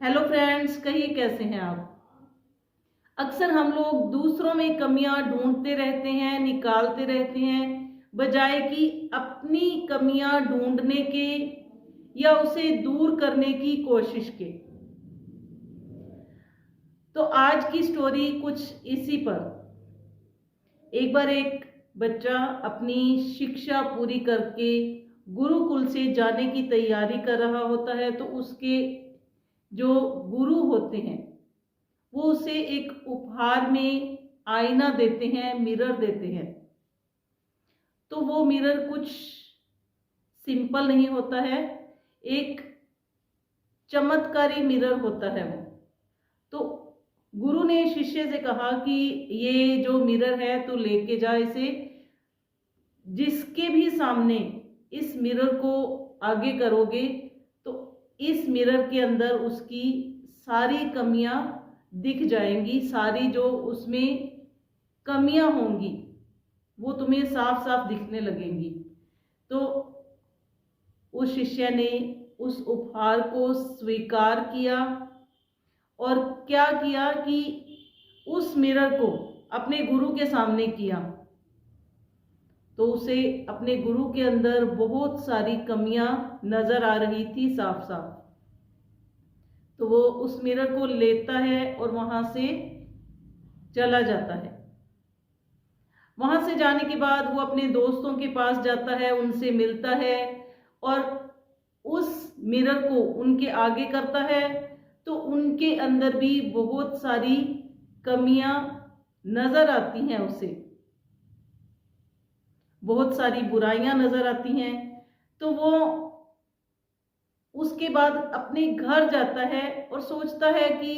Hello friends, कहिए कैसे हैं आप। अक्सर हम लोग दूसरों में कमियां ढूंढते रहते हैं, निकालते रहते हैं, बजाय कि अपनी कमियां ढूंढने के या उसे दूर करने की कोशिश के। तो आज की स्टोरी कुछ इसी पर। एक बार एक बच्चा अपनी शिक्षा पूरी करके गुरुकुल से जाने की तैयारी कर रहा होता है, तो उसके जो गुरु होते हैं वो उसे एक उपहार में आईना देते हैं, मिरर देते हैं। तो वो मिरर कुछ सिंपल नहीं होता है, एक चमत्कारी मिरर होता है वो। तो गुरु ने शिष्य से कहा कि ये जो मिरर है तो लेके जा इसे, जिसके भी सामने इस मिरर को आगे करोगे तो इस मिरर के अंदर उसकी सारी कमियां दिख जाएंगी, सारी जो उसमें कमियां होंगी वो तुम्हें साफ साफ दिखने लगेंगी। तो उस शिष्य ने उस उपहार को स्वीकार किया और क्या किया कि उस मिरर को अपने गुरु के सामने किया। तो उसे अपने गुरु के अंदर बहुत सारी कमियां नजर आ रही थी साफ साफ। तो वो उस मिरर को लेता है और वहां से चला जाता है। वहां से जाने के बाद वो अपने दोस्तों के पास जाता है, उनसे मिलता है और उस मिरर को उनके आगे करता है। तो उनके अंदर भी बहुत सारी कमियां नजर आती हैं, उसे बहुत सारी बुराइयां नजर आती हैं। तो वो उसके बाद अपने घर जाता है और सोचता है कि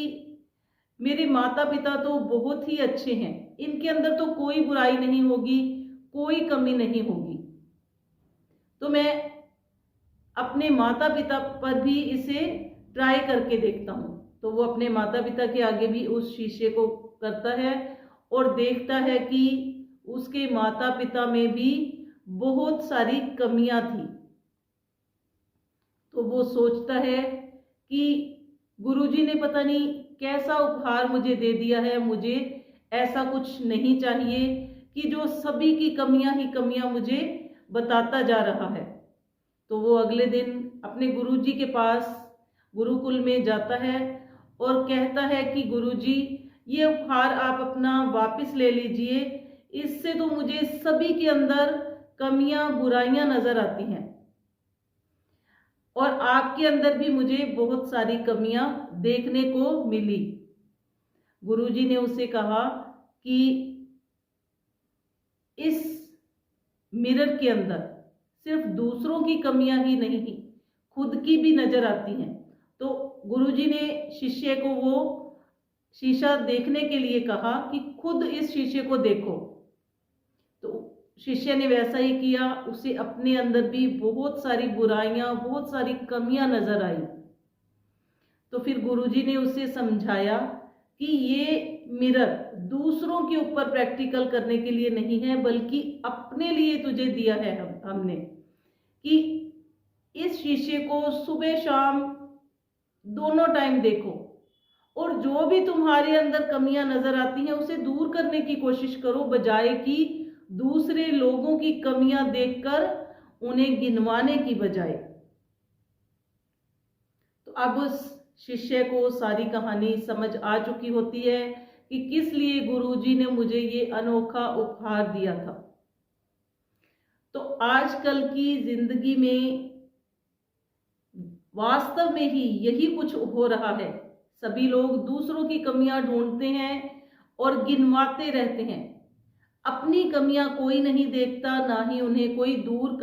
मेरे माता पिता तो बहुत ही अच्छे हैं, इनके अंदर तो कोई बुराई नहीं होगी, कोई कमी नहीं होगी। तो मैं अपने माता पिता पर भी इसे ट्राई करके देखता हूँ। तो वो अपने माता पिता के आगे भी उस शीशे को करता है और देखता है कि उसके माता पिता में भी बहुत सारी कमियां थी। तो वो सोचता है कि गुरुजी ने पता नहीं कैसा उपहार मुझे दे दिया है, मुझे ऐसा कुछ नहीं चाहिए कि जो सभी की कमियां ही कमियां मुझे बताता जा रहा है। तो वो अगले दिन अपने गुरुजी के पास गुरुकुल में जाता है और कहता है कि गुरुजी, ये उपहार आप अपना वापस ले लीजिए, इससे तो मुझे सभी के अंदर कमियां बुराइयां नजर आती हैं और आपके अंदर भी मुझे बहुत सारी कमियां देखने को मिली। गुरुजी ने उसे कहा कि इस मिरर के अंदर सिर्फ दूसरों की कमियां ही नहीं, खुद की भी नजर आती हैं। तो गुरुजी ने शिष्य को वो शीशा देखने के लिए कहा कि खुद इस शीशे को देखो। तो शिष्य ने वैसा ही किया, उसे अपने अंदर भी बहुत सारी बुराइयां, बहुत सारी कमियां नजर आई। तो फिर गुरुजी ने उसे समझाया कि ये मिरर दूसरों के ऊपर प्रैक्टिकल करने के लिए नहीं है, बल्कि अपने लिए तुझे दिया है हमने, कि इस शीशे को सुबह शाम दोनों टाइम देखो और जो भी तुम्हारे अंदर कमियां नजर आती हैं उसे दूर करने की कोशिश करो, बजाय कि दूसरे लोगों की कमियां देखकर उन्हें गिनवाने की बजाय। तो अब उस शिष्य को सारी कहानी समझ आ चुकी होती है कि किस लिए गुरुजी ने मुझे ये अनोखा उपहार दिया था। तो आजकल की जिंदगी में वास्तव में ही यही कुछ हो रहा है। सभी लोग दूसरों की कमियां ढूंढते हैं और गिनवाते रहते हैं, अपनी कमियां कोई नहीं देखता, ना ही उन्हें कोई दूर